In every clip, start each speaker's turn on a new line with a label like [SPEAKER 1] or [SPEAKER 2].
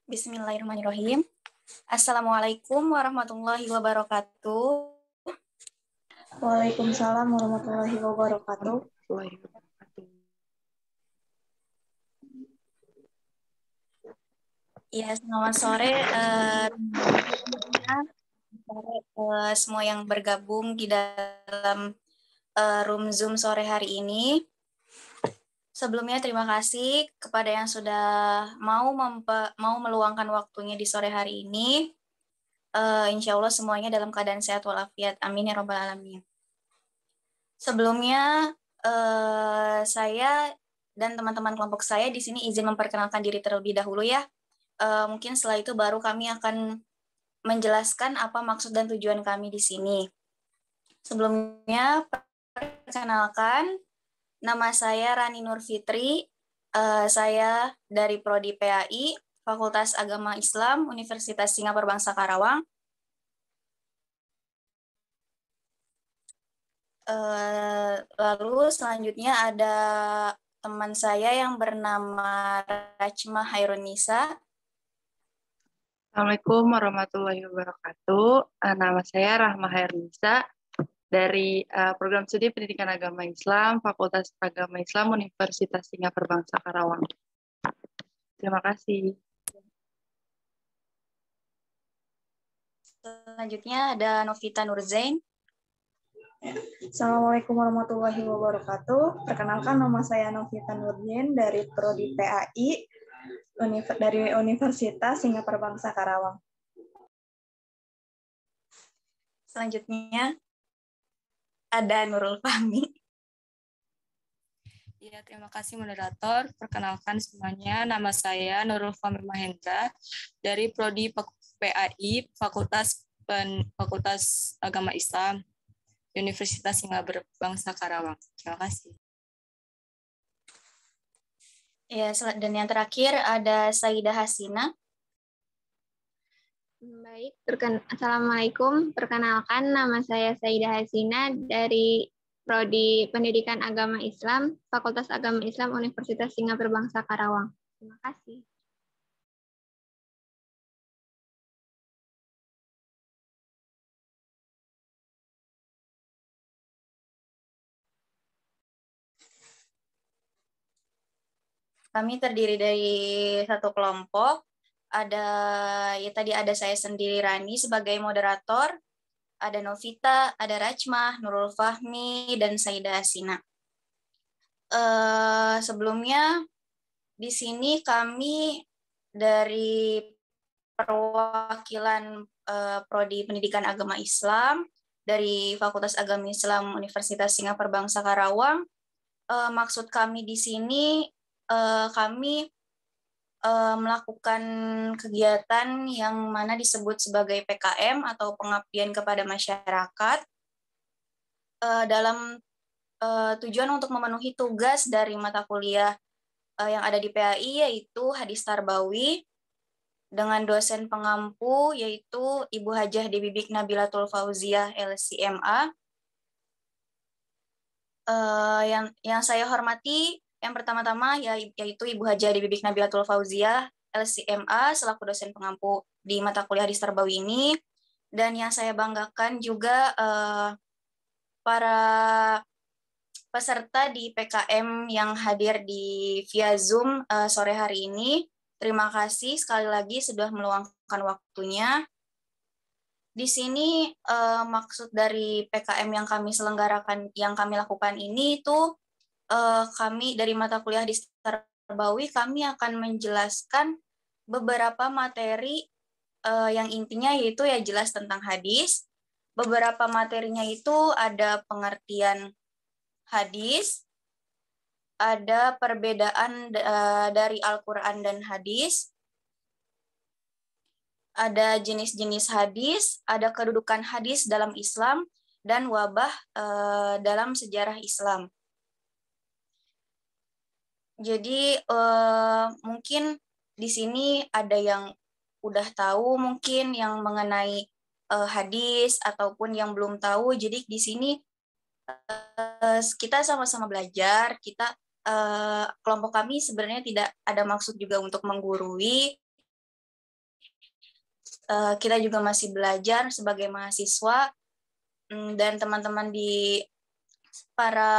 [SPEAKER 1] Bismillahirrahmanirrahim. Assalamualaikum warahmatullahi wabarakatuh.
[SPEAKER 2] Waalaikumsalam warahmatullahi wabarakatuh.
[SPEAKER 1] Ya, selamat sore semua yang bergabung di dalam room Zoom sore hari ini. Sebelumnya terima kasih kepada yang sudah mau meluangkan waktunya di sore hari ini. Insya Allah semuanya dalam keadaan sehat walafiat. Amin ya rabbal alamin. Sebelumnya saya dan teman-teman kelompok saya di sini izin memperkenalkan diri terlebih dahulu ya. Mungkin setelah itu baru kami akan menjelaskan apa maksud dan tujuan kami di sini. Sebelumnya perkenalkan, nama saya Rani Nur Fitri. Saya dari Prodi PAI, Fakultas Agama Islam, Universitas Singapura Bangsa Karawang. Lalu selanjutnya ada teman saya yang bernama Rachma Hairunisa.
[SPEAKER 3] Assalamualaikum warahmatullahi wabarakatuh. Nama saya Rahma Hairunisa dari Program Studi Pendidikan Agama Islam, Fakultas Agama Islam, Universitas Singapura Bangsa Karawang. Terima kasih.
[SPEAKER 1] Selanjutnya ada Novita Nurzain.
[SPEAKER 2] Assalamualaikum warahmatullahi wabarakatuh. Perkenalkan, nama saya Novita Nurzain dari Prodi PAI dari Universitas Singapura Bangsa Karawang.
[SPEAKER 1] Selanjutnya ada Nurul Fahmi.
[SPEAKER 4] Ya, terima kasih moderator. Perkenalkan semuanya, nama saya Nurul Fahmi Mahendra dari Prodi PAI Fakultas Agama Islam Universitas Singapura Bangsa Karawang. Terima kasih.
[SPEAKER 1] Ya, dan yang terakhir ada Saidah Hasina.
[SPEAKER 5] Baik, Assalamualaikum. Perkenalkan, nama saya Saidah Hasina dari Prodi Pendidikan Agama Islam, Fakultas Agama Islam Universitas Singapura Bangsa Karawang. Terima kasih.
[SPEAKER 1] Kami terdiri dari satu kelompok. Tadi ada saya sendiri Rani sebagai moderator, ada Novita, ada Rachmah, Nurul Fahmi, dan Saidah Hasina. Sebelumnya di sini kami dari perwakilan Prodi Pendidikan Agama Islam dari Fakultas Agama Islam Universitas Singapura Bangsa Karawang. Maksud kami di sini kami melakukan kegiatan yang mana disebut sebagai PKM atau pengabdian kepada masyarakat dalam tujuan untuk memenuhi tugas dari mata kuliah yang ada di PAI, yaitu Hadis Tarbawi dengan dosen pengampu yaitu Ibu Hajah Dewi Bik Nabilatul Fauziah LCMA. Yang saya hormati yang pertama-tama yaitu Ibu Hajah Dewi Bik Nabilatul Fauziah LCMA selaku dosen pengampu di mata kuliah Hadis Tarbawi ini, dan yang saya banggakan juga para peserta di PKM yang hadir di via Zoom sore hari ini. Terima kasih sekali lagi sudah meluangkan waktunya. Di sini maksud dari PKM yang kami selenggarakan, yang kami lakukan ini itu kami dari mata kuliah di Tarbawi kami akan menjelaskan beberapa materi yang intinya yaitu ya jelas tentang hadis. Beberapa materinya itu ada pengertian hadis, ada perbedaan dari Al-Quran dan hadis, ada jenis-jenis hadis, ada kedudukan hadis dalam Islam, dan wabah dalam sejarah Islam. Jadi mungkin di sini ada yang udah tahu mungkin yang mengenai hadis ataupun yang belum tahu. Jadi di sini kita sama-sama belajar. Kelompok kami sebenarnya tidak ada maksud juga untuk menggurui, kita juga masih belajar sebagai mahasiswa, dan teman-teman di para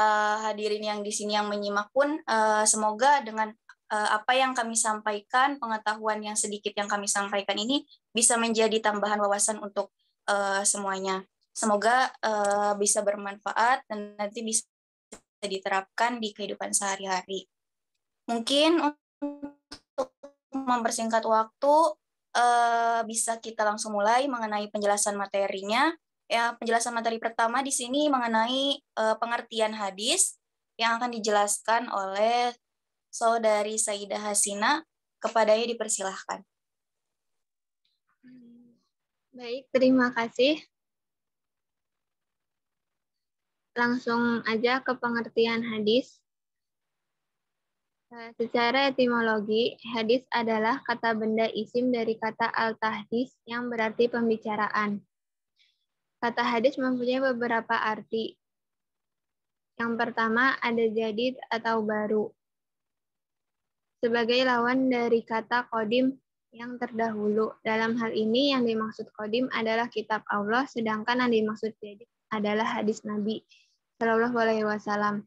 [SPEAKER 1] hadirin yang di sini yang menyimak pun semoga dengan apa yang kami sampaikan, pengetahuan yang sedikit yang kami sampaikan ini bisa menjadi tambahan wawasan untuk semuanya. Semoga bisa bermanfaat dan nanti bisa diterapkan di kehidupan sehari-hari. Mungkin untuk mempersingkat waktu, bisa kita langsung mulai mengenai penjelasan materinya. Ya, penjelasan materi pertama di sini mengenai pengertian hadis yang akan dijelaskan oleh Saudari Saidah Hasina. Kepadanya dipersilahkan.
[SPEAKER 5] Baik, terima kasih. Langsung aja ke pengertian hadis. Secara etimologi, hadis adalah kata benda isim dari kata al-tahdis yang berarti pembicaraan. Kata hadis mempunyai beberapa arti. Yang pertama ada jadid atau baru. Sebagai lawan dari kata qadim yang terdahulu. Dalam hal ini yang dimaksud qadim adalah kitab Allah, sedangkan yang dimaksud jadid adalah hadis Nabi Shallallahu Alaihi Wasallam.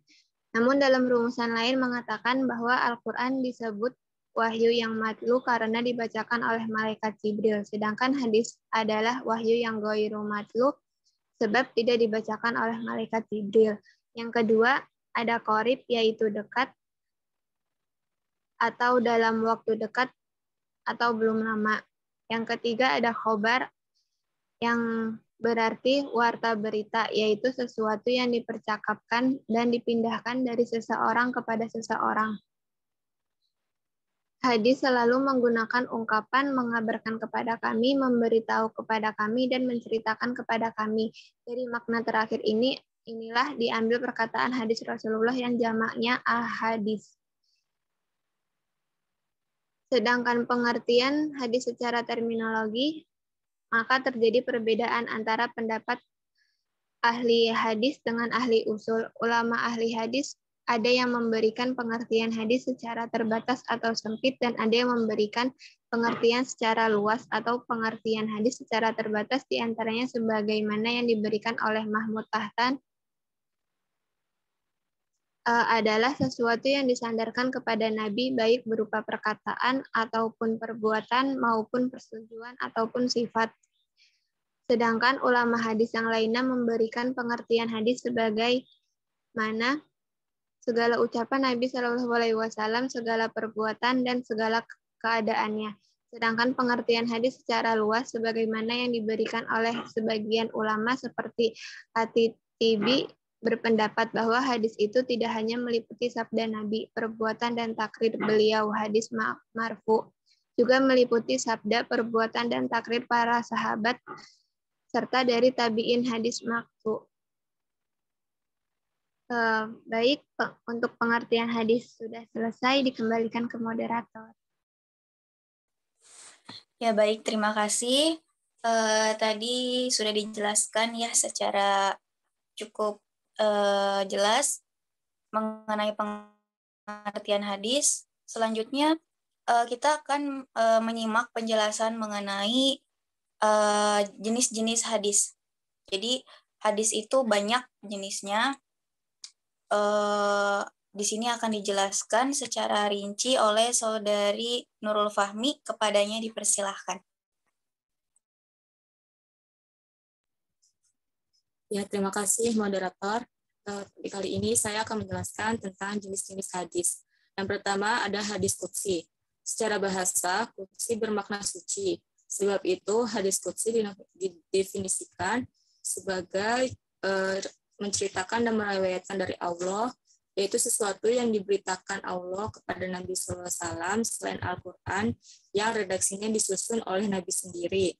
[SPEAKER 5] Namun dalam rumusan lain mengatakan bahwa Al-Quran disebut wahyu yang matlu karena dibacakan oleh malaikat Jibril, sedangkan hadis adalah wahyu yang ghairu matlu sebab tidak dibacakan oleh malaikat Jibril. Yang kedua, ada qorib yaitu dekat atau dalam waktu dekat atau belum lama. Yang ketiga ada khobar yang berarti warta berita, yaitu sesuatu yang dipercakapkan dan dipindahkan dari seseorang kepada seseorang. Hadis selalu menggunakan ungkapan mengabarkan kepada kami, memberitahu kepada kami, dan menceritakan kepada kami. Dari makna terakhir inilah diambil perkataan hadis Rasulullah yang jamaknya ahadis. Sedangkan pengertian hadis secara terminologi, maka terjadi perbedaan antara pendapat ahli hadis dengan ahli usul. Ulama ahli hadis ada yang memberikan pengertian hadis secara terbatas atau sempit dan ada yang memberikan pengertian secara luas atau pengertian hadis secara terbatas, diantaranya sebagaimana yang diberikan oleh Mahmud Tahtan adalah sesuatu yang disandarkan kepada Nabi baik berupa perkataan ataupun perbuatan maupun persetujuan ataupun sifat. Sedangkan ulama hadis yang lainnya memberikan pengertian hadis sebagai mana segala ucapan Nabi Shallallahu Alaihi Wasallam, segala perbuatan dan segala keadaannya. Sedangkan pengertian hadis secara luas sebagaimana yang diberikan oleh sebagian ulama seperti At-Tibi berpendapat bahwa hadis itu tidak hanya meliputi sabda Nabi, perbuatan dan takrir beliau, hadis marfu, juga meliputi sabda, perbuatan dan takrir para sahabat serta dari tabi'in hadis marfu. Baik, untuk pengertian hadis sudah selesai, dikembalikan ke moderator.
[SPEAKER 1] Ya baik, terima kasih. Tadi sudah dijelaskan ya secara cukup jelas mengenai pengertian hadis. Selanjutnya kita akan menyimak penjelasan mengenai jenis-jenis hadis. Jadi hadis itu banyak jenisnya. Di sini akan dijelaskan secara rinci oleh Saudari Nurul Fahmi. Kepadanya dipersilahkan.
[SPEAKER 4] Ya, terima kasih moderator. Kali ini saya akan menjelaskan tentang jenis-jenis hadis. Yang pertama ada hadis qudsi. Secara bahasa, qudsi bermakna suci. Sebab itu hadis qudsi didefinisikan sebagai menceritakan dan meriwayatkan dari Allah, yaitu sesuatu yang diberitakan Allah kepada Nabi SAW selain Al-Quran yang redaksinya disusun oleh Nabi sendiri.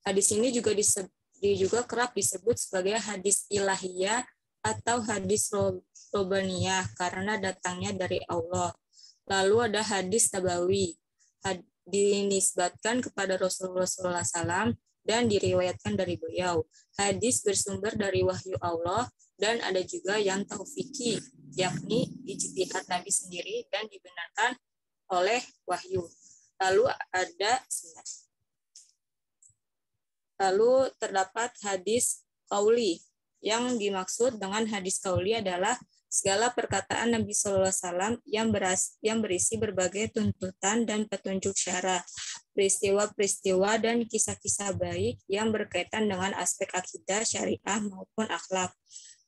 [SPEAKER 4] Hadis ini juga kerap disebut sebagai hadis ilahiyah atau hadis robaniyah karena datangnya dari Allah. Lalu ada hadis nabawi, dinisbatkan kepada Rasulullah SAW dan diriwayatkan dari beliau. Hadis bersumber dari wahyu Allah dan ada juga yang taufiki, yakni ijtihad Nabi sendiri dan dibenarkan oleh wahyu. Lalu ada sunnah. Lalu terdapat hadis qauli. Yang dimaksud dengan hadis qauli adalah segala perkataan Nabi SAW yang berisi berbagai tuntutan dan petunjuk syara, peristiwa-peristiwa dan kisah-kisah baik yang berkaitan dengan aspek akidah, syariah maupun akhlak.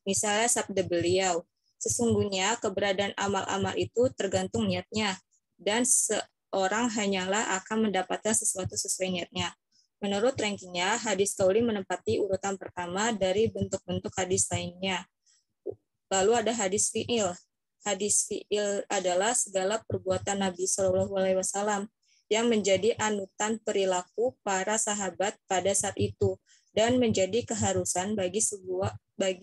[SPEAKER 4] Misalnya sabda beliau, sesungguhnya keberadaan amal-amal itu tergantung niatnya, dan seorang hanyalah akan mendapatkan sesuatu sesuai niatnya. Menurut rankingnya, hadis qauli menempati urutan pertama dari bentuk-bentuk hadis lainnya. Lalu ada hadis fi'il. Hadis fi'il adalah segala perbuatan Nabi SAW yang menjadi anutan perilaku para sahabat pada saat itu dan menjadi keharusan bagi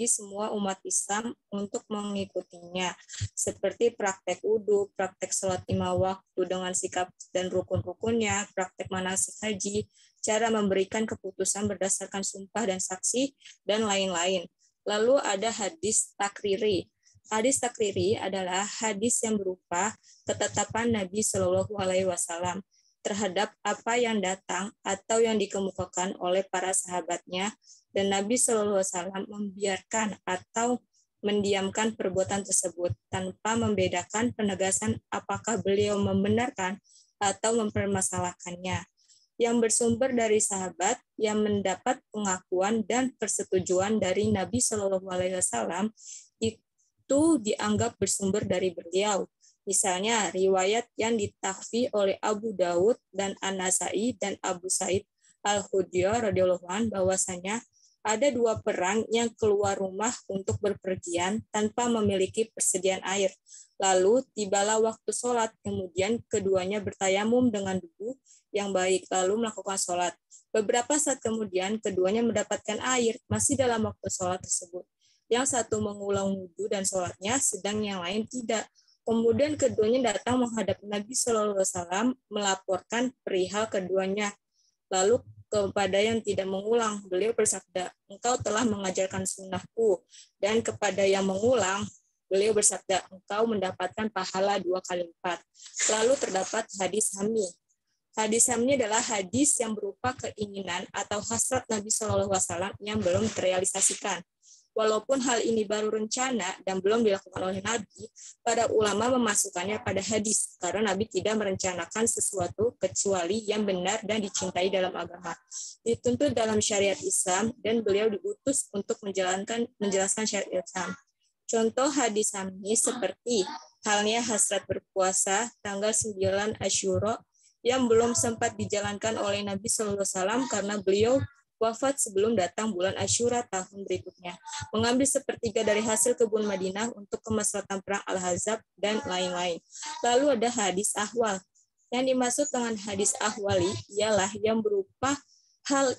[SPEAKER 4] semua umat Islam untuk mengikutinya, seperti praktek wudu, praktek sholat 5 waktu dengan sikap dan rukun-rukunnya, praktek manasik haji, cara memberikan keputusan berdasarkan sumpah dan saksi, dan lain-lain. Lalu ada hadis takriri. Hadis takriri adalah hadis yang berupa ketetapan Nabi SAW terhadap apa yang datang atau yang dikemukakan oleh para sahabatnya, dan Nabi SAW membiarkan atau mendiamkan perbuatan tersebut tanpa membedakan penegasan apakah beliau membenarkan atau mempermasalahkannya, yang bersumber dari sahabat yang mendapat pengakuan dan persetujuan dari Nabi SAW itu dianggap bersumber dari beliau. Misalnya, riwayat yang ditakfi oleh Abu Dawud dan An-Nasai dan Abu Sa'id Al-Khudri radhiyallahu anhu bahwasanya ada 2 perang yang keluar rumah untuk berpergian tanpa memiliki persediaan air. Lalu tibalah waktu sholat, kemudian keduanya bertayamum dengan debu yang baik, lalu melakukan sholat. Beberapa saat kemudian keduanya mendapatkan air masih dalam waktu sholat tersebut. Yang satu mengulang wudhu dan sholatnya, sedang yang lain tidak. Kemudian keduanya datang menghadap Nabi SAW melaporkan perihal keduanya. Lalu kepada yang tidak mengulang, beliau bersabda, engkau telah mengajarkan sunnahku. Dan kepada yang mengulang, beliau bersabda, engkau mendapatkan pahala 2 kali lipat. Lalu terdapat hadis hammi. Hadis hammi adalah hadis yang berupa keinginan atau hasrat Nabi SAW yang belum terrealisasikan. Walaupun hal ini baru rencana dan belum dilakukan oleh Nabi, para ulama memasukkannya pada hadis karena Nabi tidak merencanakan sesuatu kecuali yang benar dan dicintai dalam agama, dituntut dalam syariat Islam, dan beliau diutus untuk menjelaskan syariat Islam. Contoh hadis hammi seperti halnya hasrat berpuasa tanggal 9 Asyura yang belum sempat dijalankan oleh Nabi SAW karena beliau wafat sebelum datang bulan Asyura tahun berikutnya, mengambil sepertiga dari hasil kebun Madinah untuk kemaslahatan perang Al-Ahzab, dan lain-lain. Lalu ada hadis ahwal. Yang dimaksud dengan hadis ahwali ialah yang berupa hal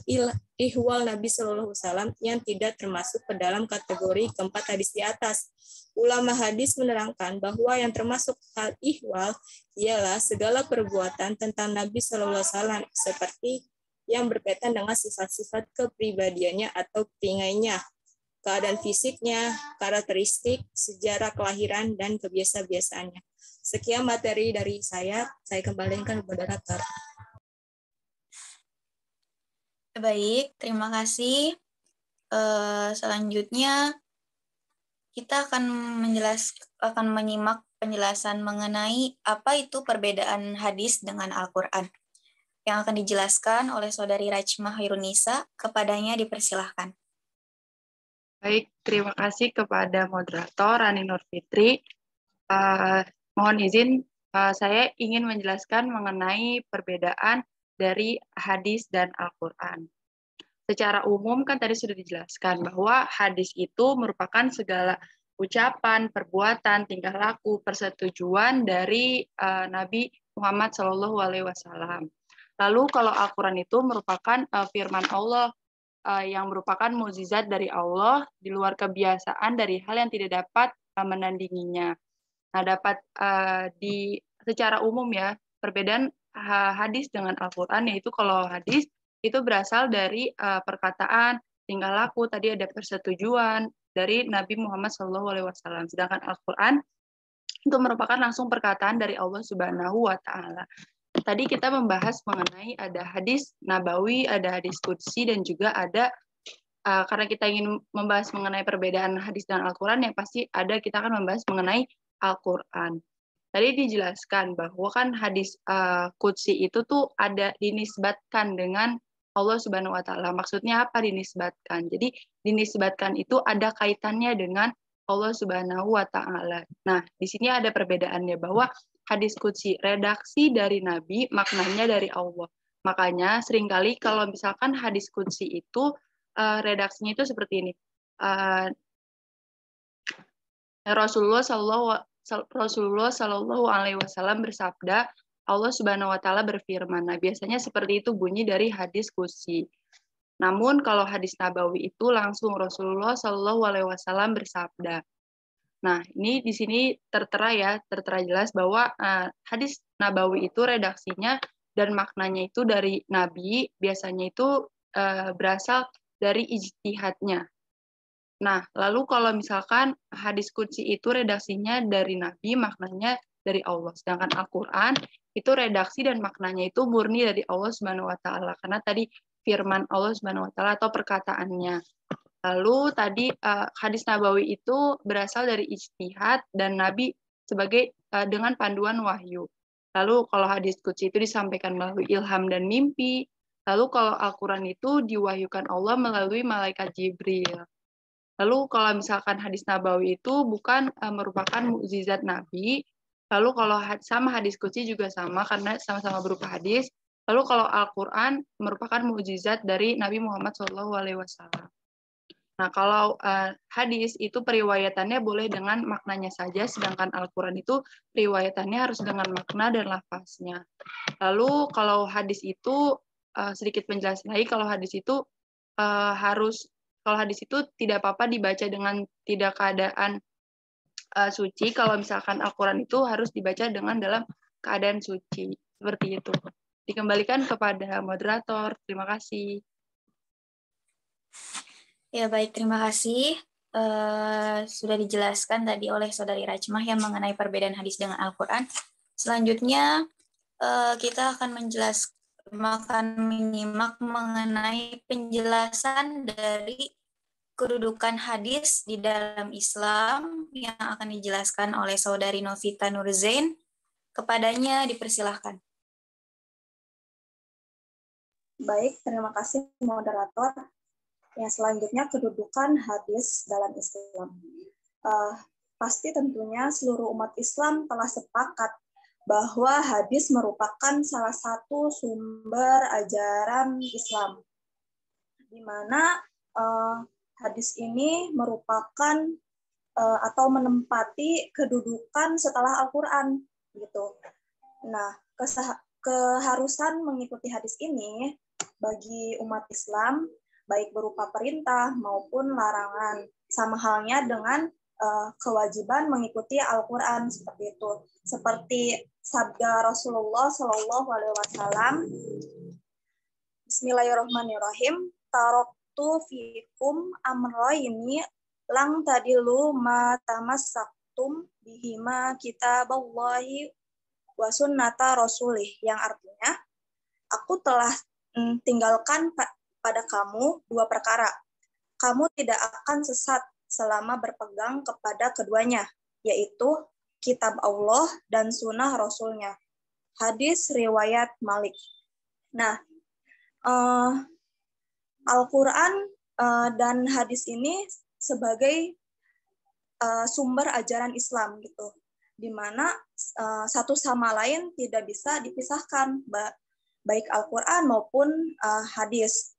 [SPEAKER 4] ihwal Nabi SAW yang tidak termasuk ke dalam kategori keempat hadis di atas. Ulama hadis menerangkan bahwa yang termasuk hal ihwal ialah segala perbuatan tentang Nabi SAW seperti yang berkaitan dengan sifat-sifat kepribadiannya atau peringainya, keadaan fisiknya, karakteristik, sejarah kelahiran, dan kebiasaan-biasaannya. Sekian materi dari saya kembalikan kepada moderator.
[SPEAKER 1] Baik, terima kasih. Selanjutnya kita akan menyimak penjelasan mengenai apa itu perbedaan hadis dengan Al-Quran, yang akan dijelaskan oleh Saudari Rachma Hairunisa. Kepadanya dipersilahkan.
[SPEAKER 3] Baik, terima kasih kepada moderator Rani Nurfitri. Mohon izin, saya ingin menjelaskan mengenai perbedaan dari hadis dan Al-Quran. Secara umum kan tadi sudah dijelaskan bahwa hadis itu merupakan segala ucapan, perbuatan, tingkah laku, persetujuan dari Nabi Muhammad SAW. Lalu kalau Al-Quran itu merupakan firman Allah yang merupakan mukjizat dari Allah di luar kebiasaan dari hal yang tidak dapat menandinginya. Nah, dapat secara umum ya, perbedaan hadis dengan Al-Quran, yaitu kalau hadis itu berasal dari perkataan, tingkah laku, tadi ada persetujuan dari Nabi Muhammad SAW. Sedangkan Al-Quran itu merupakan langsung perkataan dari Allah Subhanahu wa Ta'ala. tadi kita membahas mengenai ada hadis nabawi, ada hadis qudsi, dan juga ada karena kita ingin membahas mengenai perbedaan hadis dan Al-Quran, yang pasti kita akan membahas mengenai Al-Quran. Tadi dijelaskan bahwa kan hadis qudsi itu tuh ada dinisbatkan dengan Allah Subhanahu wa Ta'ala. Maksudnya apa dinisbatkan? Jadi dinisbatkan itu ada kaitannya dengan Allah Subhanahu wa Ta'ala. Nah, di sini ada perbedaannya bahwa hadis qudsi redaksi dari Nabi, maknanya dari Allah. Makanya seringkali kalau misalkan hadis qudsi itu redaksinya itu seperti ini. Rasulullah Shallallahu Alaihi Wasallam bersabda, Allah Subhanahu Wa Taala berfirman. Nah, biasanya seperti itu bunyi dari hadis qudsi. Namun kalau hadis nabawi itu langsung Rasulullah Shallallahu Alaihi Wasallam bersabda. Nah, ini di sini tertera jelas bahwa hadis nabawi itu redaksinya dan maknanya itu dari Nabi, biasanya itu berasal dari ijtihadnya. Nah, lalu kalau misalkan hadis qudsi itu redaksinya dari Nabi, maknanya dari Allah. Sedangkan Al-Quran itu redaksi dan maknanya itu murni dari Allah Subhanahu wa Ta'ala. Karena tadi firman Allah Subhanahu wa Ta'ala atau perkataannya. Lalu tadi hadis nabawi itu berasal dari ijtihad dan Nabi sebagai dengan panduan wahyu. Lalu kalau hadis qudsi itu disampaikan melalui ilham dan mimpi. Lalu kalau Al-Quran itu diwahyukan Allah melalui malaikat Jibril. Lalu kalau misalkan hadis nabawi itu bukan merupakan mukjizat Nabi. Lalu kalau sama hadis qudsi juga sama karena sama-sama berupa hadis. Lalu kalau Al-Quran merupakan mukjizat dari Nabi Muhammad SAW. Nah, kalau hadis itu periwayatannya boleh dengan maknanya saja, sedangkan Al-Quran itu periwayatannya harus dengan makna dan lafaznya. Lalu kalau hadis itu sedikit penjelasan lagi, kalau hadis itu tidak apa-apa dibaca dengan tidak keadaan suci. Kalau misalkan Al-Quran itu harus dibaca dengan dalam keadaan suci. Seperti itu. Dikembalikan kepada moderator. Terima kasih.
[SPEAKER 1] Ya, baik, terima kasih. Sudah dijelaskan tadi oleh Saudari Rachmah yang mengenai perbedaan hadis dengan Al-Quran. Selanjutnya, kita akan menyimak mengenai penjelasan dari kedudukan hadis di dalam Islam yang akan dijelaskan oleh Saudari Novita Nurzain. Kepadanya dipersilahkan.
[SPEAKER 2] Baik, terima kasih moderator. Yang selanjutnya kedudukan hadis dalam Islam. Pasti tentunya seluruh umat Islam telah sepakat bahwa hadis merupakan salah satu sumber ajaran Islam, di mana hadis ini merupakan atau menempati kedudukan setelah Al-Quran, gitu. Nah, keharusan mengikuti hadis ini bagi umat Islam baik berupa perintah maupun larangan. Sama halnya dengan kewajiban mengikuti Al-Quran seperti itu. Seperti sabda Rasulullah SAW, Bismillahirrahmanirrahim, taraktu fikum amroini lang tadilu ma tamassaktum bihima kitaballahi wa sunnata rasulih, yang artinya aku telah tinggalkan pada kamu dua perkara. Kamu tidak akan sesat selama berpegang kepada keduanya, yaitu kitab Allah dan sunnah Rasulnya. Hadis riwayat Malik. Nah, Al-Quran dan hadis ini sebagai sumber ajaran Islam, gitu, di mana satu sama lain tidak bisa dipisahkan, baik Al-Quran maupun hadis.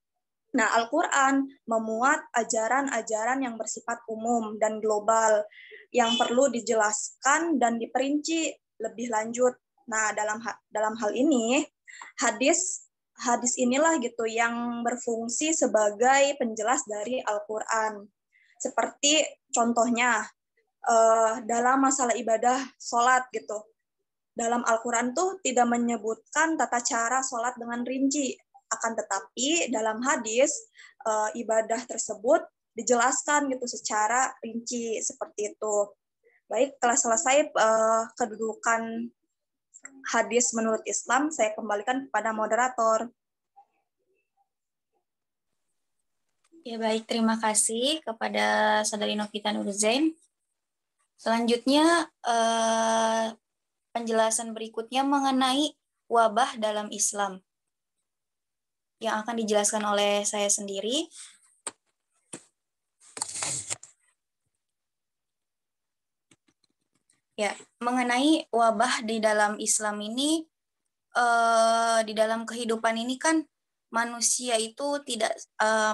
[SPEAKER 2] Nah, Al-Quran memuat ajaran-ajaran yang bersifat umum dan global yang perlu dijelaskan dan diperinci lebih lanjut. Nah, dalam hal ini hadis inilah gitu yang berfungsi sebagai penjelas dari Al-Quran. Seperti contohnya dalam masalah ibadah sholat, gitu. Dalam Al-Quran tuh tidak menyebutkan tata cara sholat dengan rinci. Akan tetapi dalam hadis ibadah tersebut dijelaskan gitu secara rinci seperti itu. Baik, telah selesai kedudukan hadis menurut Islam saya kembalikan kepada moderator.
[SPEAKER 1] Ya baik, terima kasih kepada Saudari Novita Nurzain. Selanjutnya penjelasan berikutnya mengenai wabah dalam Islam yang akan dijelaskan oleh saya sendiri. Ya, mengenai wabah di dalam Islam ini, di dalam kehidupan ini kan manusia itu tidak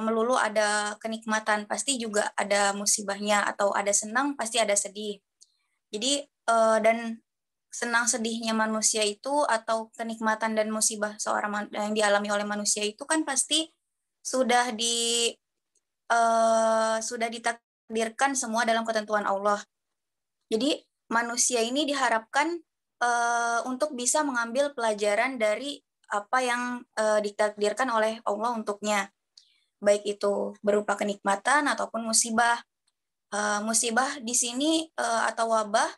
[SPEAKER 1] melulu ada kenikmatan, pasti juga ada musibahnya, atau ada senang, pasti ada sedih. Jadi, dan senang sedihnya manusia itu atau kenikmatan dan musibah seorang yang dialami oleh manusia itu kan pasti sudah ditakdirkan semua dalam ketentuan Allah. Jadi manusia ini diharapkan untuk bisa mengambil pelajaran dari apa yang ditakdirkan oleh Allah untuknya, baik itu berupa kenikmatan ataupun musibah. Musibah di sini atau wabah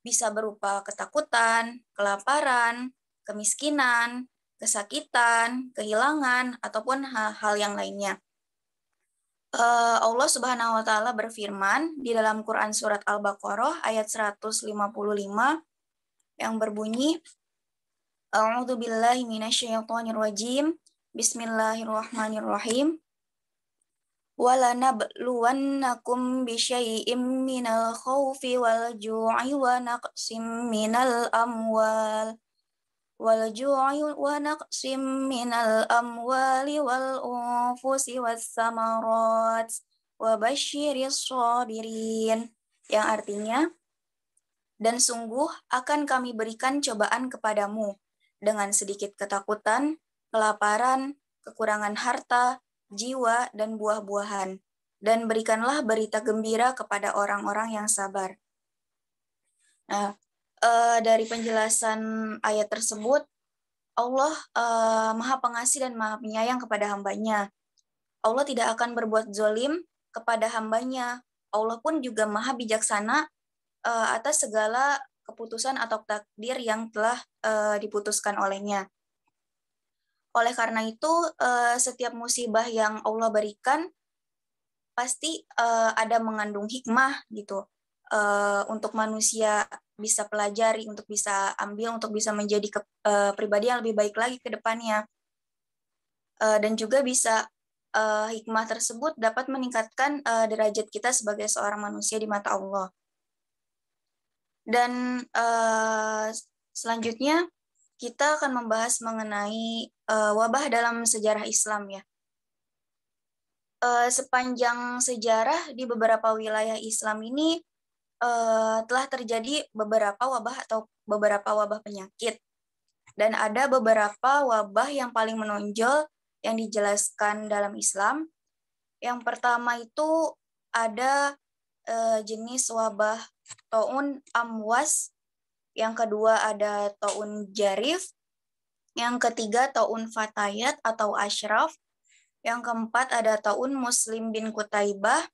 [SPEAKER 1] bisa berupa ketakutan, kelaparan, kemiskinan, kesakitan, kehilangan, ataupun hal-hal yang lainnya. Allah Subhanahu wa taala berfirman di dalam Quran surat Al-Baqarah ayat 155 yang berbunyi, A'udzu billahi minasyaitonir rajim. Bismillahirrahmanirrahim. وَلَنَبْلُوَنَّكُمْ بِشَيْءٍ مِّنَ الْخَوْفِ وَالْجُوعِ وَنَقْصٍ مِّنَ الْأَمْوَالِ وَالْأَنفُسِ وَالثَّمَرَاتِ وَبَشِّرِ الصَّابِرِينَ, yang artinya, dan sungguh akan kami berikan cobaan kepadamu dengan sedikit ketakutan, kelaparan, kekurangan harta, jiwa, dan buah-buahan, dan berikanlah berita gembira kepada orang-orang yang sabar. Nah, dari penjelasan ayat tersebut, Allah Maha Pengasih dan Maha Penyayang kepada hambanya. Allah tidak akan berbuat zalim kepada hambanya. Allah pun juga Maha Bijaksana atas segala keputusan atau takdir yang telah diputuskan olehnya. Oleh karena itu, setiap musibah yang Allah berikan pasti ada mengandung hikmah gitu, untuk manusia bisa pelajari, untuk bisa ambil, untuk bisa menjadi pribadi yang lebih baik lagi ke depannya. Dan juga bisa hikmah tersebut dapat meningkatkan derajat kita sebagai seorang manusia di mata Allah. Dan selanjutnya kita akan membahas mengenai wabah dalam sejarah Islam ya. Sepanjang sejarah di beberapa wilayah Islam ini telah terjadi beberapa wabah atau beberapa wabah penyakit. Dan ada beberapa wabah yang paling menonjol yang dijelaskan dalam Islam. Yang pertama itu ada jenis wabah Ta'un Amwas, yang kedua ada Ta'un Jarif, yang ketiga Ta'un Fatayat atau Ashraf, yang keempat ada Ta'un Muslim bin Kutaibah,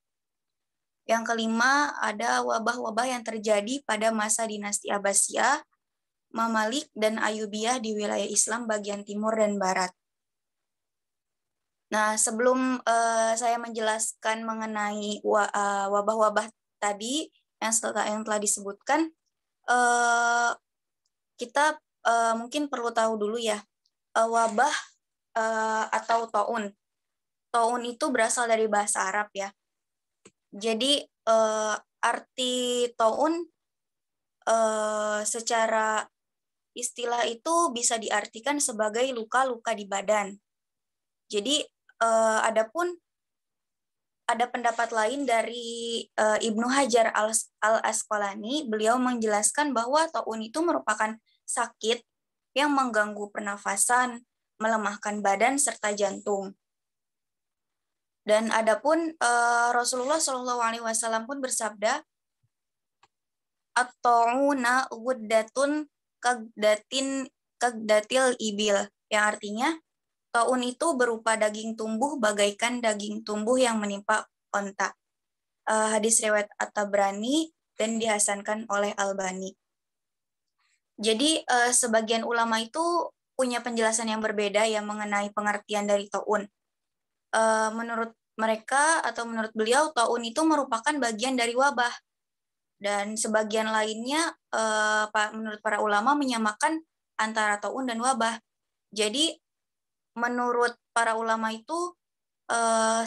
[SPEAKER 1] yang kelima ada wabah-wabah yang terjadi pada masa dinasti Abbasiyah, Mamalik, dan Ayyubiyah di wilayah Islam bagian timur dan barat. Nah, sebelum saya menjelaskan mengenai wabah-wabah tadi yang telah disebutkan, kita mungkin perlu tahu dulu ya, wabah atau ta'un. Ta'un itu berasal dari bahasa Arab ya. Jadi arti ta'un secara istilah itu bisa diartikan sebagai luka-luka di badan. Jadi adapun ada pendapat lain dari Ibnu Hajar al-Asqalani, beliau menjelaskan bahwa ta'un itu merupakan sakit yang mengganggu pernafasan, melemahkan badan serta jantung. Dan adapun Rasulullah SAW pun bersabda, at-ta'una ghuddatun kagdatil ibil, yang artinya ta'un itu berupa daging tumbuh bagaikan daging tumbuh yang menimpa onta. Hadis riwayat At-Tabrani dan dihasankan oleh Albani. Jadi sebagian ulama itu punya penjelasan yang berbeda yang mengenai pengertian dari taun. Menurut mereka atau menurut beliau, taun itu merupakan bagian dari wabah. Dan sebagian lainnya menurut para ulama menyamakan antara taun dan wabah. Jadi menurut para ulama itu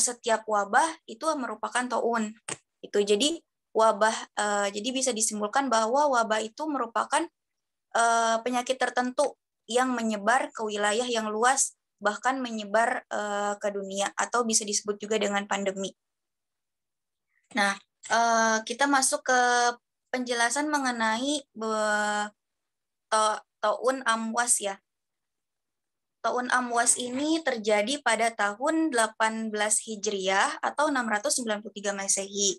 [SPEAKER 1] setiap wabah itu merupakan taun. Itu jadi wabah. Jadi bisa disimpulkan bahwa wabah itu merupakan penyakit tertentu yang menyebar ke wilayah yang luas, bahkan menyebar ke dunia, atau bisa disebut juga dengan pandemi. Nah, kita masuk ke penjelasan mengenai Taun Amwas ya. Taun Amwas ini terjadi pada tahun 18 Hijriah atau 693 Masehi.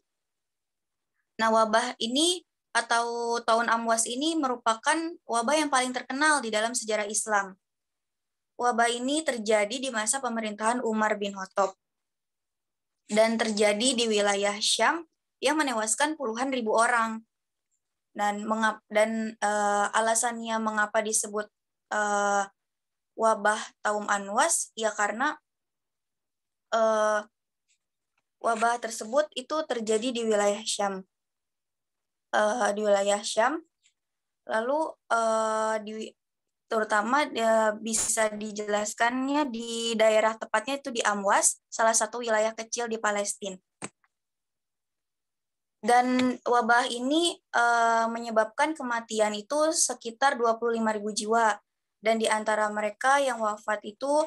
[SPEAKER 1] Nah, wabah ini atau Taun Amwas ini merupakan wabah yang paling terkenal di dalam sejarah Islam. Wabah ini terjadi di masa pemerintahan Umar bin Khattab dan terjadi di wilayah Syam yang menewaskan puluhan ribu orang. Dan alasannya mengapa disebut wabah Taun Amwas ya karena wabah tersebut itu terjadi di wilayah Syam. Lalu terutama bisa dijelaskannya di daerah tepatnya itu di Amwas, salah satu wilayah kecil di Palestina. Dan wabah ini menyebabkan kematian itu sekitar 25.000 jiwa. Dan di antara mereka yang wafat itu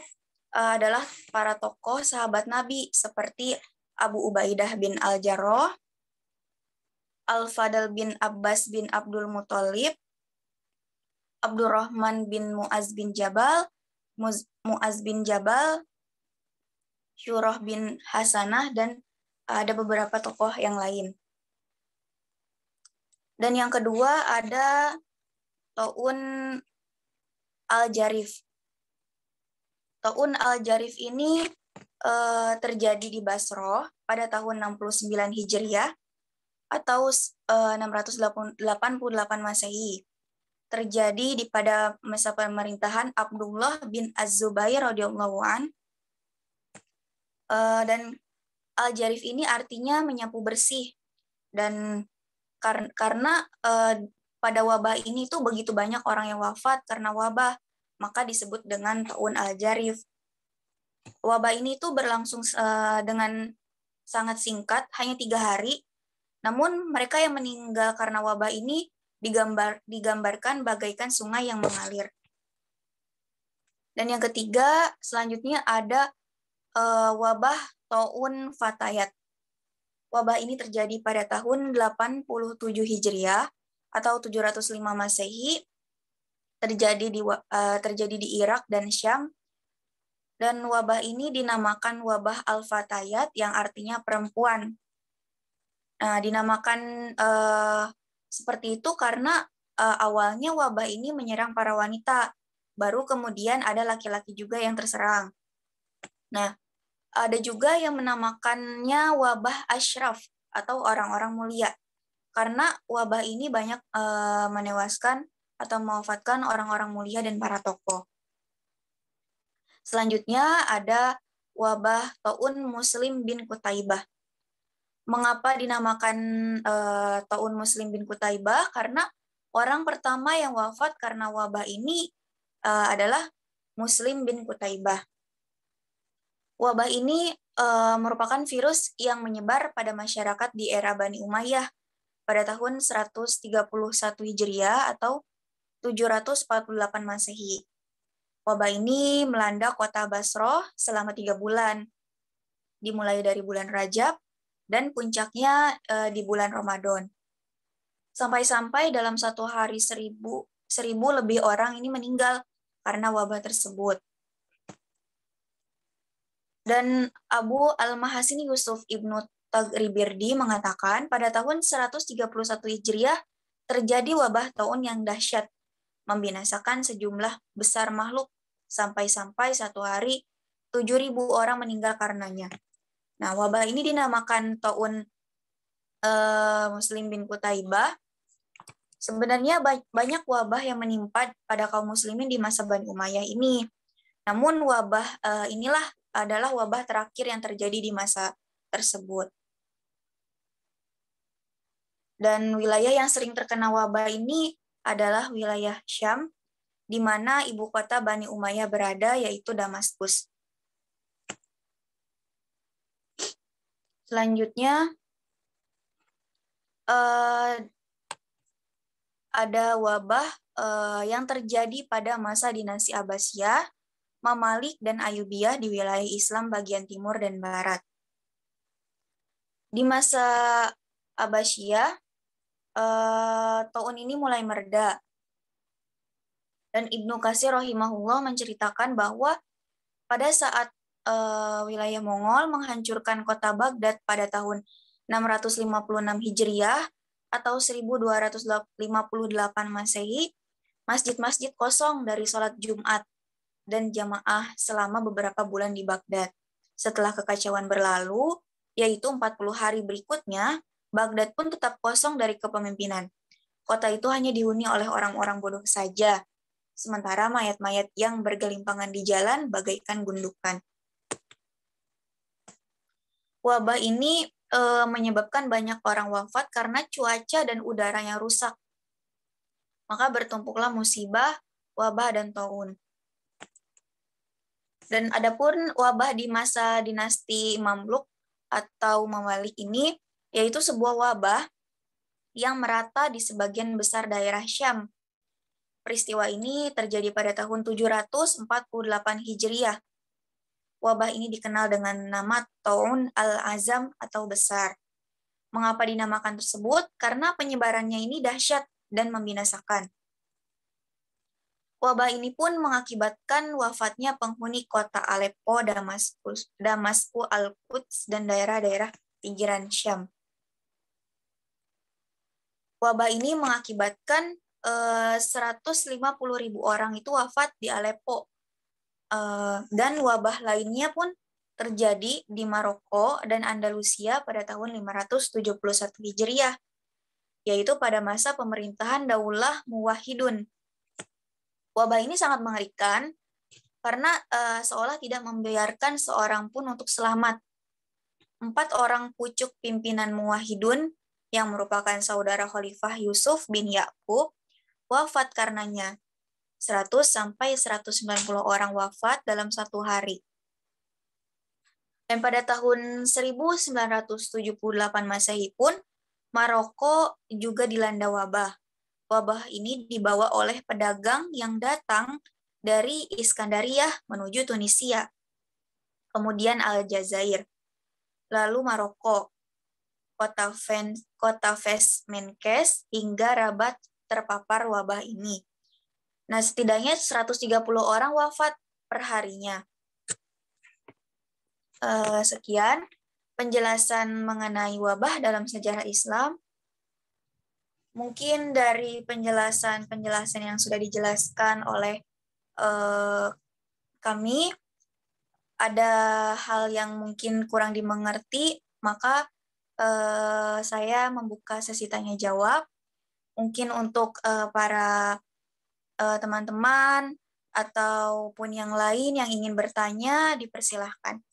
[SPEAKER 1] adalah para tokoh sahabat Nabi seperti Abu Ubaidah bin Al-Jarrah, Al-Fadl bin Abbas bin Abdul Muthalib, Abdurrahman bin Mu'az bin Jabal, Syurah bin Hasanah, dan ada beberapa tokoh yang lain. Dan yang kedua ada Taun Al-Jarif. Taun Al-Jarif ini terjadi di Basroh pada tahun 69 Hijriah atau 688 Masehi. Terjadi pada masa pemerintahan Abdullah bin Az-Zubair radhiyallahu an. Dan Al-Jarif ini artinya menyapu bersih. Dan karena pada wabah ini tuh begitu banyak orang yang wafat karena wabah, maka disebut dengan Taun Al-Jarif. Wabah ini tuh berlangsung dengan sangat singkat, hanya 3 hari. Namun mereka yang meninggal karena wabah ini digambarkan bagaikan sungai yang mengalir. Dan yang ketiga, selanjutnya ada wabah Taun Fatayat. Wabah ini terjadi pada tahun 87 Hijriah atau 705 Masehi, terjadi di Irak dan Syam. Dan wabah ini dinamakan wabah Al-Fatayat yang artinya perempuan. Nah, dinamakan seperti itu karena awalnya wabah ini menyerang para wanita, baru kemudian ada laki-laki juga yang terserang. Nah, ada juga yang menamakannya wabah Ashraf atau orang-orang mulia, karena wabah ini banyak menewaskan atau mewafatkan orang-orang mulia dan para tokoh. Selanjutnya ada wabah Taun Muslim bin Qutaibah. Mengapa dinamakan Taun Muslim bin Qutaibah? Karena orang pertama yang wafat karena wabah ini adalah Muslim bin Qutaibah. Wabah ini merupakan virus yang menyebar pada masyarakat di era Bani Umayyah pada tahun 131 Hijriah atau 748 Masehi. Wabah ini melanda kota Basroh selama 3 bulan, dimulai dari bulan Rajab dan puncaknya di bulan Ramadan. Sampai-sampai dalam satu hari 1.000 lebih orang ini meninggal karena wabah tersebut. Dan Abu Al-Mahasini Yusuf Ibnu Tagribirdi mengatakan pada tahun 131 Hijriah terjadi wabah taun yang dahsyat, membinasakan sejumlah besar makhluk, sampai-sampai satu hari 7.000 orang meninggal karenanya. Nah, wabah ini dinamakan Taun Muslim bin Qutaibah Sebenarnya banyak wabah yang menimpa pada kaum muslimin di masa Bani Umayyah ini. Namun wabah inilah adalah wabah terakhir yang terjadi di masa tersebut. Dan wilayah yang sering terkena wabah ini adalah wilayah Syam, di mana ibu kota Bani Umayyah berada, yaitu Damaskus. Selanjutnya, ada wabah yang terjadi pada masa dinasti Abbasiyah, Mamalik, dan Ayyubiyah di wilayah Islam bagian timur dan barat. Di masa Abbasiyah, taun ini mulai mereda. Dan Ibnu Katsir rahimahullah menceritakan bahwa pada saat wilayah Mongol menghancurkan kota Baghdad pada tahun 656 Hijriah atau 1258 Masehi, masjid-masjid kosong dari sholat Jumat dan jamaah selama beberapa bulan di Baghdad. Setelah kekacauan berlalu, yaitu 40 hari berikutnya, Baghdad pun tetap kosong dari kepemimpinan. Kota itu hanya dihuni oleh orang-orang bodoh saja, sementara mayat-mayat yang bergelimpangan di jalan bagaikan gundukan. Wabah ini menyebabkan banyak orang wafat karena cuaca dan udara yang rusak. Maka bertumpuklah musibah, wabah, dan taun. Dan adapun wabah di masa dinasti Mamluk atau Mamalik ini, yaitu sebuah wabah yang merata di sebagian besar daerah Syam. Peristiwa ini terjadi pada tahun 748 Hijriah. Wabah ini dikenal dengan nama Taun al-Azam atau besar. Mengapa dinamakan tersebut? Karena penyebarannya ini dahsyat dan membinasakan. Wabah ini pun mengakibatkan wafatnya penghuni kota Aleppo, Damaskus, Al-Quds, dan daerah-daerah pinggiran Syam. Wabah ini mengakibatkan 150.000 orang itu wafat di Aleppo. Dan wabah lainnya pun terjadi di Maroko dan Andalusia pada tahun 571 Hijriah, yaitu pada masa pemerintahan Daulah Muwahhidun. Wabah ini sangat mengerikan karena seolah tidak membiarkan seorang pun untuk selamat. 4 orang pucuk pimpinan Muwahhidun yang merupakan saudara Khalifah Yusuf bin Ya'qub wafat karenanya. 100-190 orang wafat dalam satu hari. Dan pada tahun 1978 Masehi pun, Maroko juga dilanda wabah. Wabah ini dibawa oleh pedagang yang datang dari Iskandariah menuju Tunisia, kemudian Aljazair, lalu Maroko, kota Fes Menkes, hingga Rabat terpapar wabah ini. Nah, setidaknya 130 orang wafat per harinya. Sekian penjelasan mengenai wabah dalam sejarah Islam. Mungkin dari penjelasan-penjelasan yang sudah dijelaskan oleh kami, ada hal yang mungkin kurang dimengerti, maka saya membuka sesi tanya jawab. Mungkin untuk para teman-teman ataupun yang lain yang ingin bertanya, dipersilahkan.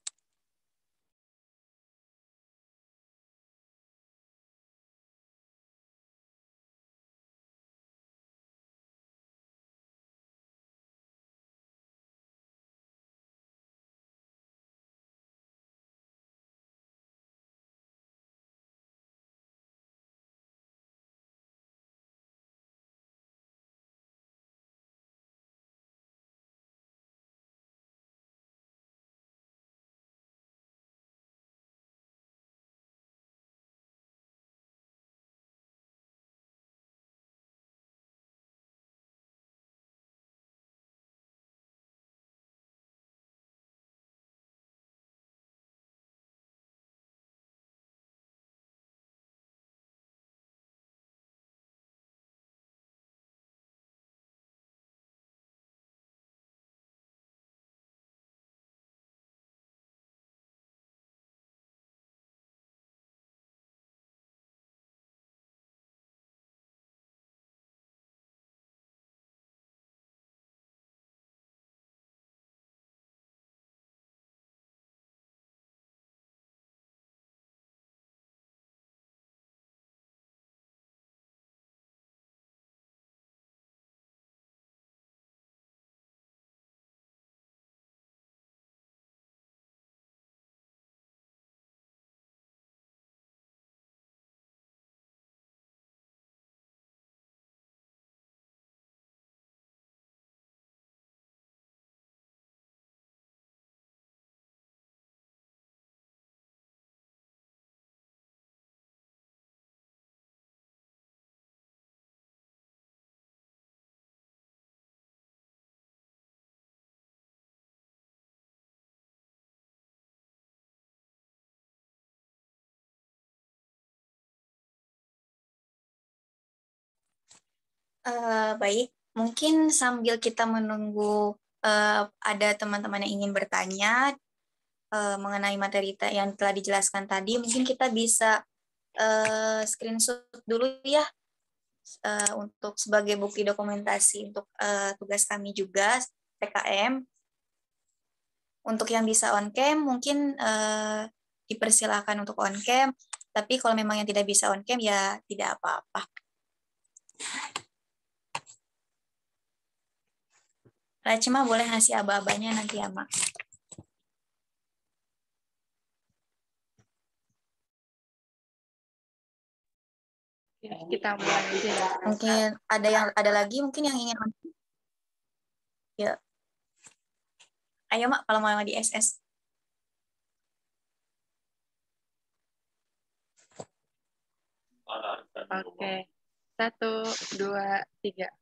[SPEAKER 1] Baik, mungkin sambil kita menunggu ada teman-teman yang ingin bertanya mengenai materi yang telah dijelaskan tadi, mungkin kita bisa screenshot dulu ya untuk sebagai bukti dokumentasi untuk tugas kami juga PKM. Untuk yang bisa on cam mungkin dipersilakan untuk on cam, tapi kalau memang yang tidak bisa on cam ya tidak apa-apa. Rachma boleh ngasih aba-abanya nanti ya, Mak.
[SPEAKER 3] Ya, kita mulai aja ya.
[SPEAKER 1] Mungkin ada lagi mungkin yang ingin on cam. Ya. Ayo, Mak, kalau mau di SS.
[SPEAKER 3] Oke. 1, 2, 3.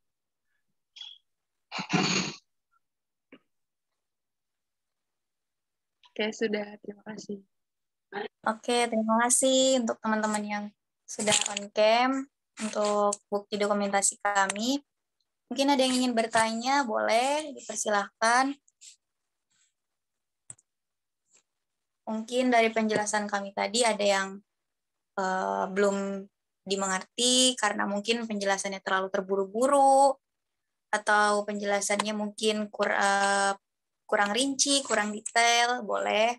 [SPEAKER 3] Oke, sudah. Terima kasih.
[SPEAKER 1] Oke, terima kasih untuk teman-teman yang sudah on cam untuk bukti dokumentasi kami. Mungkin ada yang ingin bertanya, boleh dipersilahkan. Mungkin dari penjelasan kami tadi ada yang belum dimengerti karena mungkin penjelasannya terlalu terburu-buru atau penjelasannya mungkin kurang rinci, kurang detail, boleh.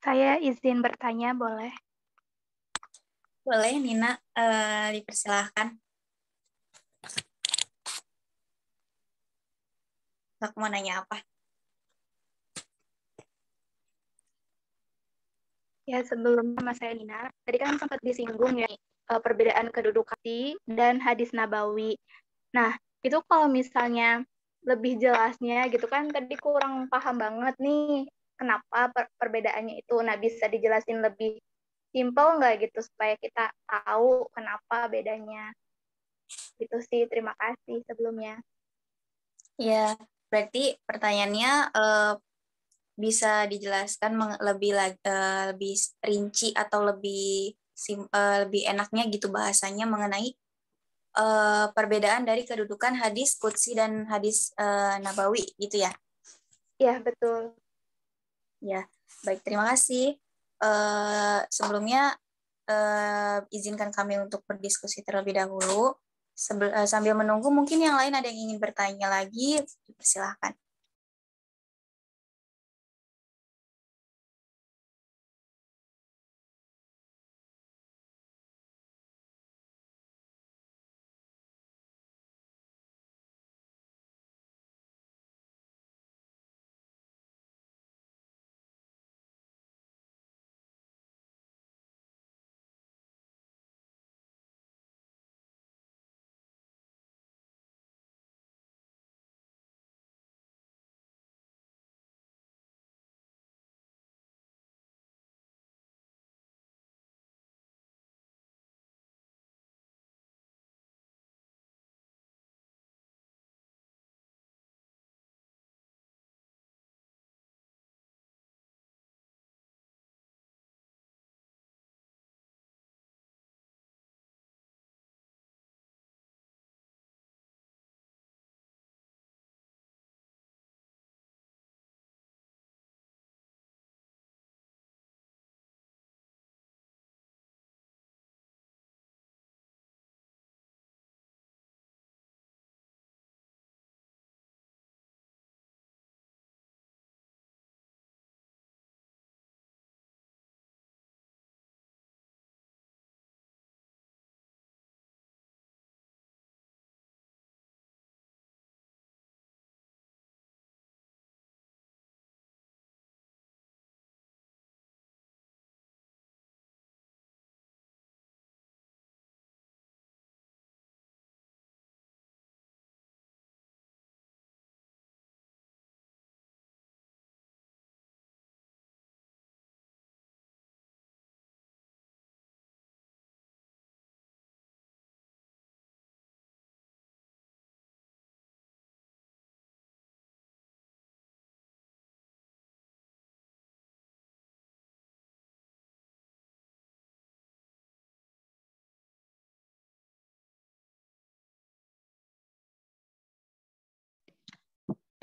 [SPEAKER 6] Saya izin bertanya, boleh?
[SPEAKER 1] Boleh, Nina, dipersilahkan. Aku mau nanya apa?
[SPEAKER 6] Ya, sebelumnya Mas saya Nina, tadi kan sempat disinggung ya perbedaan kedudukan dan hadis nabawi. Nah, itu kalau misalnya lebih jelasnya gitu kan tadi kurang paham banget nih kenapa perbedaannya itu. Nah, bisa dijelasin lebih simpel nggak gitu supaya kita tahu kenapa bedanya. Gitu sih, terima kasih sebelumnya.
[SPEAKER 1] Ya, berarti pertanyaannya bisa dijelaskan lebih rinci atau lebih enaknya gitu bahasanya mengenai perbedaan dari kedudukan hadis qudsi dan hadis nabawi gitu ya?
[SPEAKER 6] Iya, betul.
[SPEAKER 1] Ya, Baik, terima kasih. Sebelumnya izinkan kami untuk berdiskusi terlebih dahulu. Sambil menunggu, mungkin yang lain ada yang ingin bertanya lagi, silahkan.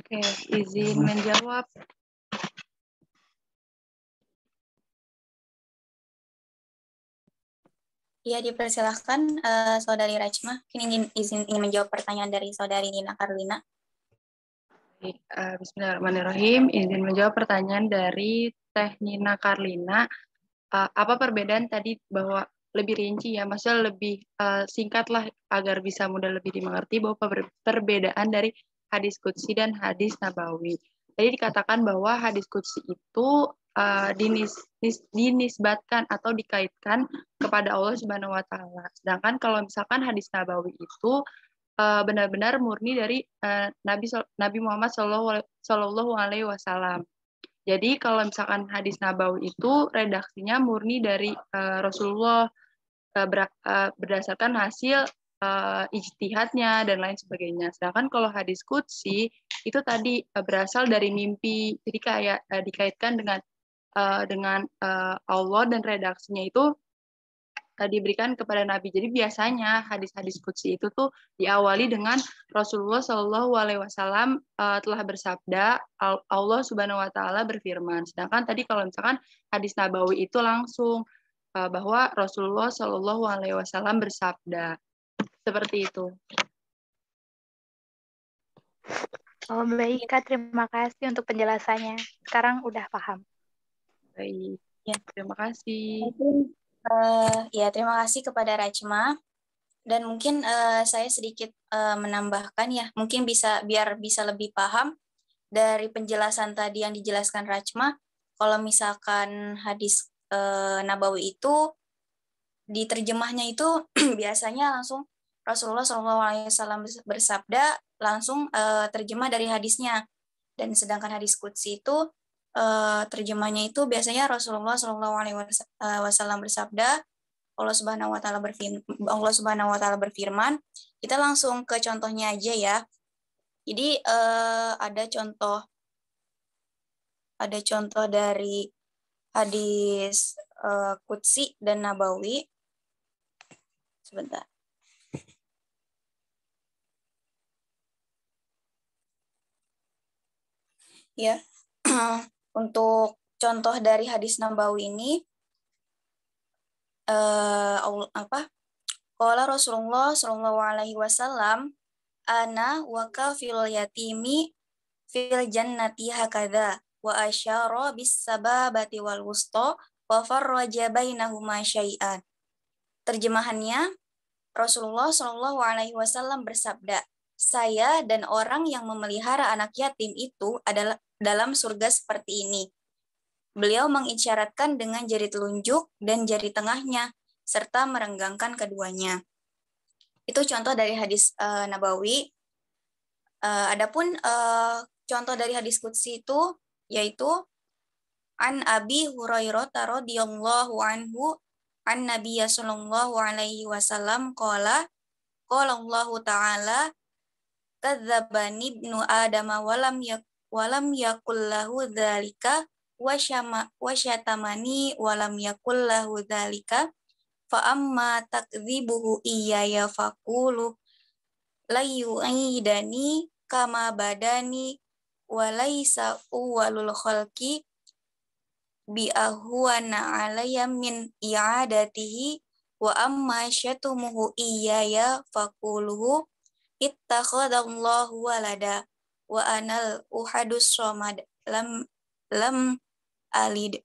[SPEAKER 3] Oke, izin menjawab.
[SPEAKER 1] Ya, dipersilahkan Saudari Rachma. Ingin menjawab pertanyaan dari Saudari Nina Karlina.
[SPEAKER 3] Bismillahirrahmanirrahim. Izin menjawab pertanyaan dari Teh Nina Karlina. Apa perbedaan tadi bahwa lebih rinci ya, maksudnya lebih singkat lah agar bisa mudah lebih dimengerti bahwa perbedaan dari hadis qudsi dan hadis nabawi. Tadi dikatakan bahwa hadis qudsi itu dinisbatkan atau dikaitkan kepada Allah Subhanahu wa taala. Sedangkan kalau misalkan hadis nabawi itu benar-benar murni dari Nabi Muhammad Shallallahu alaihi wasallam. Jadi kalau misalkan hadis nabawi itu redaksinya murni dari Rasulullah berdasarkan hasil ijtihadnya dan lain sebagainya. Sedangkan kalau hadis qudsi itu tadi berasal dari mimpi, jadi kayak dikaitkan dengan Allah dan redaksinya itu diberikan kepada Nabi. Jadi biasanya hadis-hadis qudsi itu tuh diawali dengan Rasulullah Shallallahu alaihi wasallam telah bersabda, Allah Subhanahu wa taala berfirman. Sedangkan tadi kalau misalkan hadis nabawi itu langsung bahwa Rasulullah Shallallahu alaihi wasallam bersabda. Seperti itu.
[SPEAKER 6] Oh, baik, Kak. Terima kasih untuk penjelasannya. Sekarang udah paham.
[SPEAKER 3] Baik. Ya, terima kasih.
[SPEAKER 1] Ya, terima kasih kepada Rachma. Dan mungkin saya sedikit menambahkan ya, mungkin biar bisa lebih paham dari penjelasan tadi yang dijelaskan Rachma. Kalau misalkan hadis nabawi itu diterjemahnya itu biasanya langsung Rasulullah SAW bersabda langsung terjemah dari hadisnya. Dan sedangkan hadis qudsi itu terjemahnya itu biasanya Rasulullah SAW bersabda, Allah Subhanahu wa taala berfirman. Kita langsung ke contohnya aja ya. Jadi ada contoh dari hadis qudsi dan nabawi. Sebentar. Ya. Untuk contoh dari hadis Nabawi ini qala Rasulullah sallallahu alaihi wasallam ana wa kafilul yatimi fil jannati hakadha wa asyara bis sababati wal wusta wa farraja bainahuma syai'an. Terjemahannya, Rasulullah Shallallahu alaihi wasallam bersabda, saya dan orang yang memelihara anak yatim itu adalah dalam surga seperti ini. Beliau mengisyaratkan dengan jari telunjuk dan jari tengahnya serta merenggangkan keduanya. Itu contoh dari hadis Nabawi. Adapun contoh dari hadis qudsi itu yaitu an Abi Hurairah radhiyallahu anhu an Nabiyya sallallahu alaihi wasallam qala Allah ta'ala kadzdzabani ibnu Adam walam yakul lahu dzalika wa syatamani walam yakul lahu dzalika fa amma takdzibuhu iyaya faqulu layu'idani kama badani walaysa uwalul khalqi bi ahwana alayya min i'adatihi wa amma syatumuhu iyaya faquluhu ittakhadallahu walada wa anal uhadus somad lam alid.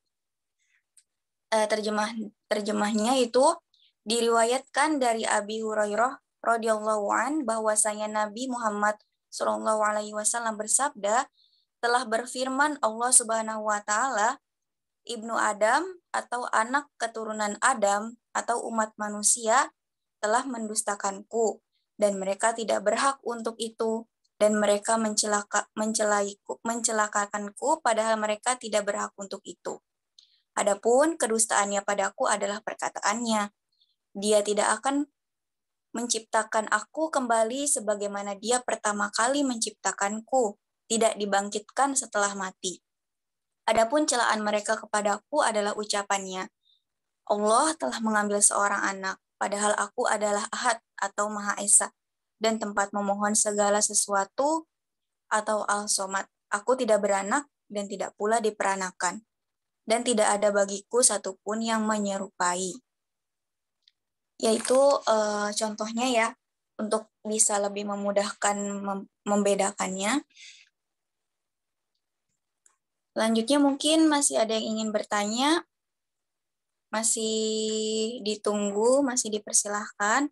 [SPEAKER 1] Terjemahnya itu diriwayatkan dari Abi Hurairah radhiyallahu an bahwasanya Nabi Muhammad sallallahu alaihi wasallam bersabda, telah berfirman Allah Subhanahu wa taala, Ibnu Adam atau anak keturunan Adam atau umat manusia telah mendustakanku dan mereka tidak berhak untuk itu dan mereka mencelakakanku padahal mereka tidak berhak untuk itu. Adapun kedustaannya padaku adalah perkataannya, dia tidak akan menciptakan aku kembali sebagaimana dia pertama kali menciptakanku, tidak dibangkitkan setelah mati. Adapun celaan mereka kepadaku adalah ucapannya, Allah telah mengambil seorang anak, padahal aku adalah Ahad atau Maha Esa, dan tempat memohon segala sesuatu atau Al-Somad. Aku tidak beranak dan tidak pula diperanakan, dan tidak ada bagiku satupun yang menyerupai. Yaitu contohnya ya, untuk bisa lebih memudahkan membedakannya. Selanjutnya mungkin masih ada yang ingin bertanya, masih ditunggu, masih dipersilahkan.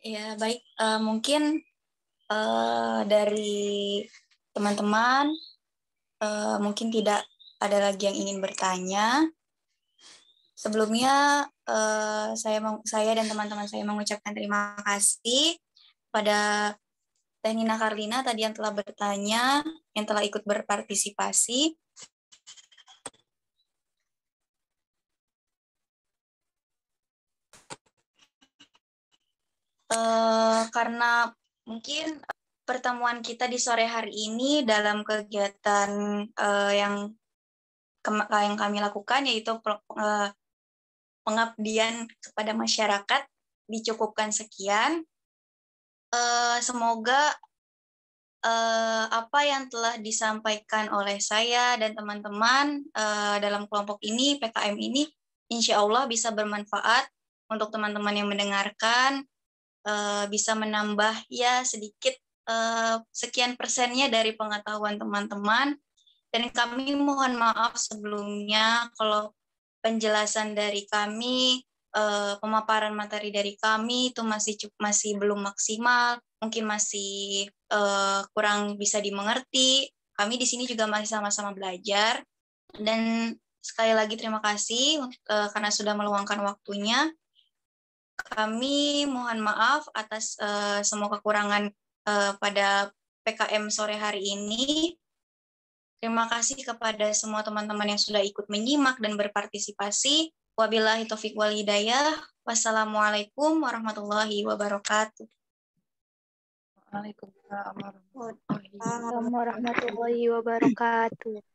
[SPEAKER 1] Ya, baik. Mungkin dari teman-teman mungkin tidak ada lagi yang ingin bertanya. Sebelumnya saya dan teman-teman saya mengucapkan terima kasih pada Teh Nina Karlina tadi yang telah bertanya, yang telah ikut berpartisipasi. Karena mungkin pertemuan kita di sore hari ini dalam kegiatan yang kami lakukan, yaitu pengabdian kepada masyarakat, dicukupkan sekian. Semoga apa yang telah disampaikan oleh saya dan teman-teman dalam kelompok ini, PKM ini, insya Allah bisa bermanfaat untuk teman-teman yang mendengarkan, bisa menambah ya sedikit sekian persennya dari pengetahuan teman-teman, Dan kami mohon maaf sebelumnya kalau penjelasan dari kami, pemaparan materi dari kami itu masih belum maksimal, mungkin masih kurang bisa dimengerti. Kami di sini juga masih sama-sama belajar. Dan sekali lagi terima kasih karena sudah meluangkan waktunya. Kami mohon maaf atas semua kekurangan pada PKM sore hari ini. Terima kasih kepada semua teman-teman yang sudah ikut menyimak dan berpartisipasi. Wabillahi taufiq wal hidayah. Wassalamualaikum warahmatullahi wabarakatuh.
[SPEAKER 3] Waalaikumsalam
[SPEAKER 6] warahmatullahi wabarakatuh.